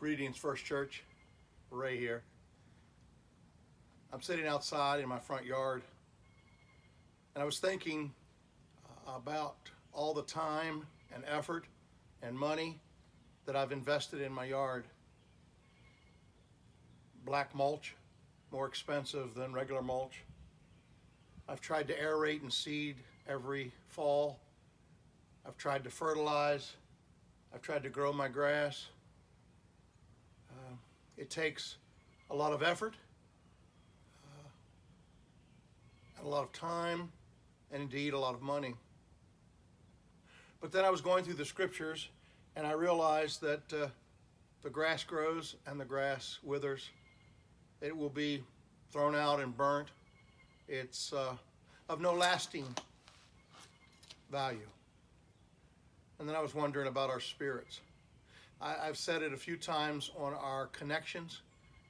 Greetings, First Church. Ray here. I'm sitting outside in my front yard, and I was thinking about all the time and effort and money that I've invested in my yard. Black mulch, more expensive than regular mulch. I've tried to aerate and seed every fall. I've tried to fertilize. I've tried to grow my grass. It takes a lot of effort, and a lot of time, and indeed a lot of money. But then I was going through the scriptures, and I realized that the grass grows and the grass withers. It will be thrown out and burnt. It's of no lasting value. And then I was wondering about our spirits. I've said it a few times on our connections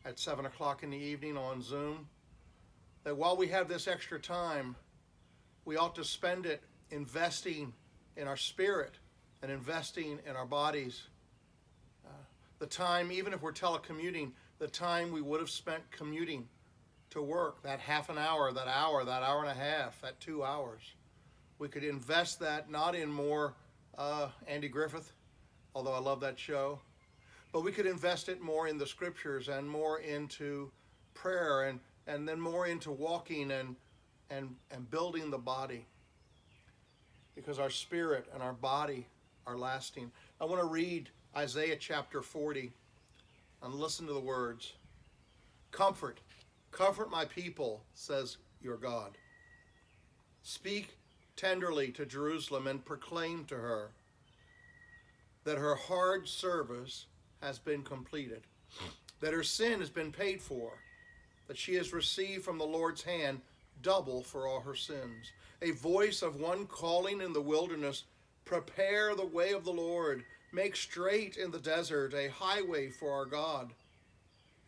at 7 o'clock in the evening on Zoom, that while we have this extra time, we ought to spend it investing in our spirit and investing in our bodies. The time, even if we're telecommuting, the time we would have spent commuting to work, that half an hour, that hour and a half, that 2 hours, we could invest that not in more Andy Griffith, although I love that show, but we could invest it more in the scriptures and more into prayer and then more into walking and building the body, because our spirit and our body are lasting. I want to read Isaiah chapter 40 and listen to the words. Comfort my people, says your God. Speak tenderly to Jerusalem and proclaim to her that her hard service has been completed, that her sin has been paid for, that she has received from the Lord's hand double for all her sins. A voice of one calling in the wilderness, prepare the way of the Lord, make straight in the desert a highway for our God.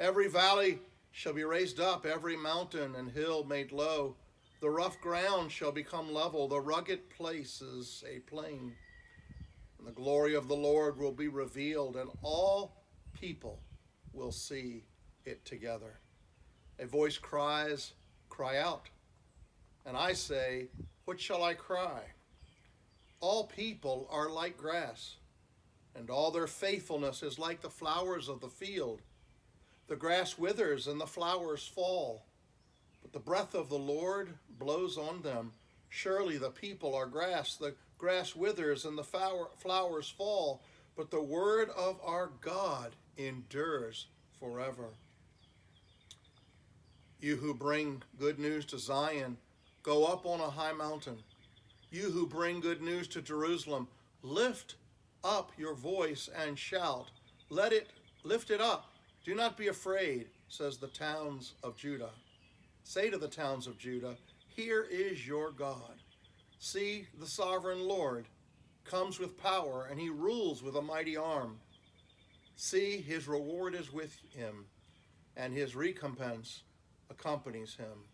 Every valley shall be raised up, every mountain and hill made low. The rough ground shall become level, the rugged places a plain. And the glory of the Lord will be revealed, and all people will see it together. A voice cries, cry out. And I say, what shall I cry? All people are like grass, and all their faithfulness is like the flowers of the field. The grass withers and the flowers fall, but the breath of the Lord blows on them. Surely the people are grass. The grass withers and the flowers fall, but the word of our God endures forever. You who bring good news to Zion, go up on a high mountain. You who bring good news to Jerusalem, lift up your voice and shout. Lift it up. Do not be afraid, says the towns of Judah. Say to the towns of Judah, here is your God. See, the sovereign Lord comes with power, and he rules with a mighty arm. See, his reward is with him, and his recompense accompanies him.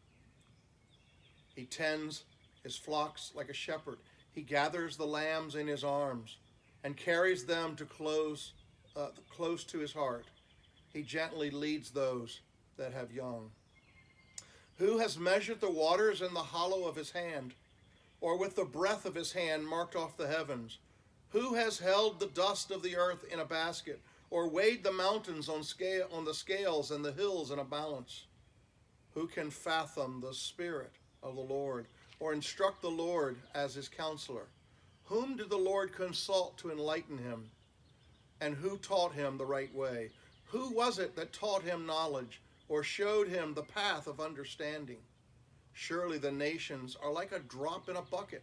He tends his flocks like a shepherd. He gathers the lambs in his arms and carries them to close to his heart. He gently leads those that have young. Who has measured the waters in the hollow of his hand, or with the breath of his hand marked off the heavens? Who has held the dust of the earth in a basket, or weighed the mountains on the scales and the hills in a balance? Who can fathom the Spirit of the Lord, or instruct the Lord as his counselor? Whom did the Lord consult to enlighten him? And who taught him the right way? Who was it that taught him knowledge, or showed him the path of understanding? Surely the nations are like a drop in a bucket.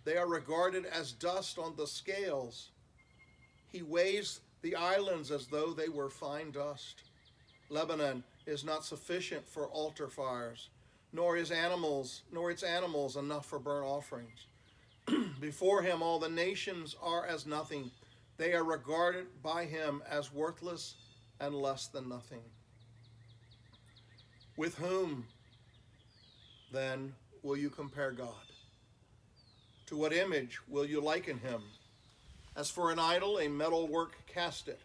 They are regarded as dust on the scales. He weighs the islands as though they were fine dust. Lebanon is not sufficient for altar fires, nor its animals enough for burnt offerings. Before him all the nations are as nothing. They are regarded by him as worthless and less than nothing. With whom, then, will you compare God? To what image will you liken him? As for an idol, a metal work cast it.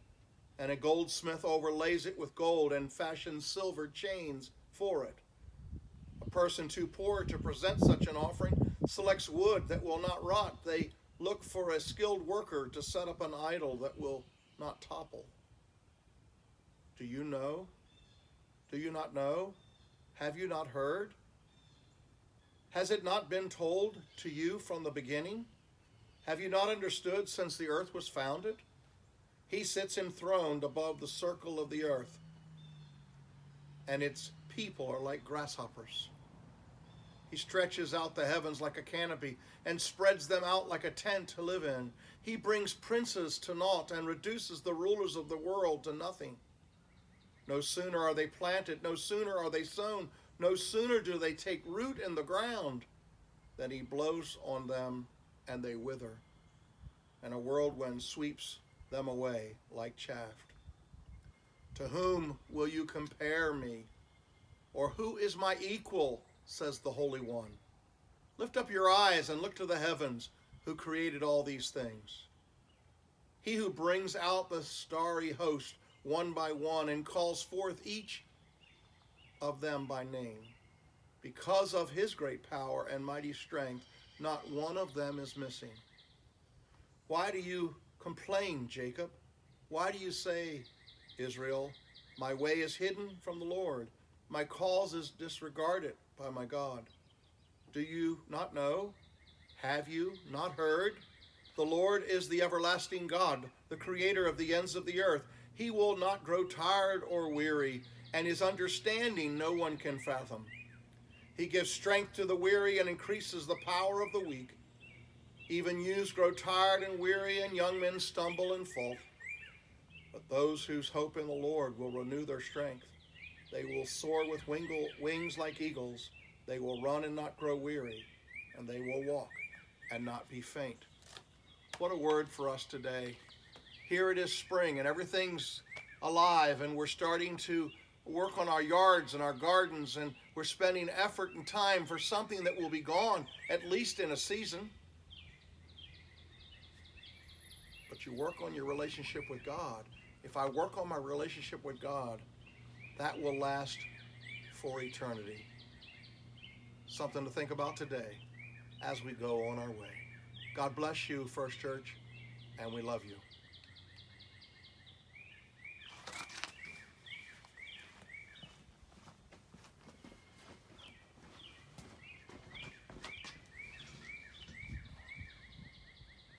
and a goldsmith overlays it with gold and fashions silver chains for it. A person too poor to present such an offering selects wood that will not rot. They look for a skilled worker to set up an idol that will not topple. Do you know? Do you not know? Have you not heard? Has it not been told to you from the beginning? Have you not understood since the earth was founded? He sits enthroned above the circle of the earth, and its people are like grasshoppers. He stretches out the heavens like a canopy and spreads them out like a tent to live in. He brings princes to naught and reduces the rulers of the world to nothing. No sooner are they planted, no sooner are they sown, no sooner do they take root in the ground than he blows on them and they wither, and a whirlwind sweeps them away like chaff. To whom will you compare me? Or who is my equal, says the Holy One. Lift up your eyes and look to the heavens, who created all these things. He who brings out the starry host one by one and calls forth each of them by name. Because of his great power and mighty strength, not one of them is missing. Why do you complain, Jacob? Why do you say, Israel, my way is hidden from the Lord, my cause is disregarded by my God? Do you not know? Have you not heard? The Lord is the everlasting God, the creator of the ends of the earth. He will not grow tired or weary, and his understanding no one can fathom. He gives strength to the weary and increases the power of the weak. Even youths grow tired and weary, and young men stumble and fall. But those whose hope in the Lord will renew their strength. They will soar with wings like eagles. They will run and not grow weary, and they will walk and not be faint. What a word for us today. Here it is spring, and everything's alive, and we're starting to work on our yards and our gardens, and we're spending effort and time for something that will be gone, at least in a season. But you work on your relationship with God. If I work on my relationship with God, that will last for eternity. Something to think about today as we go on our way. God bless you, First Church, and we love you.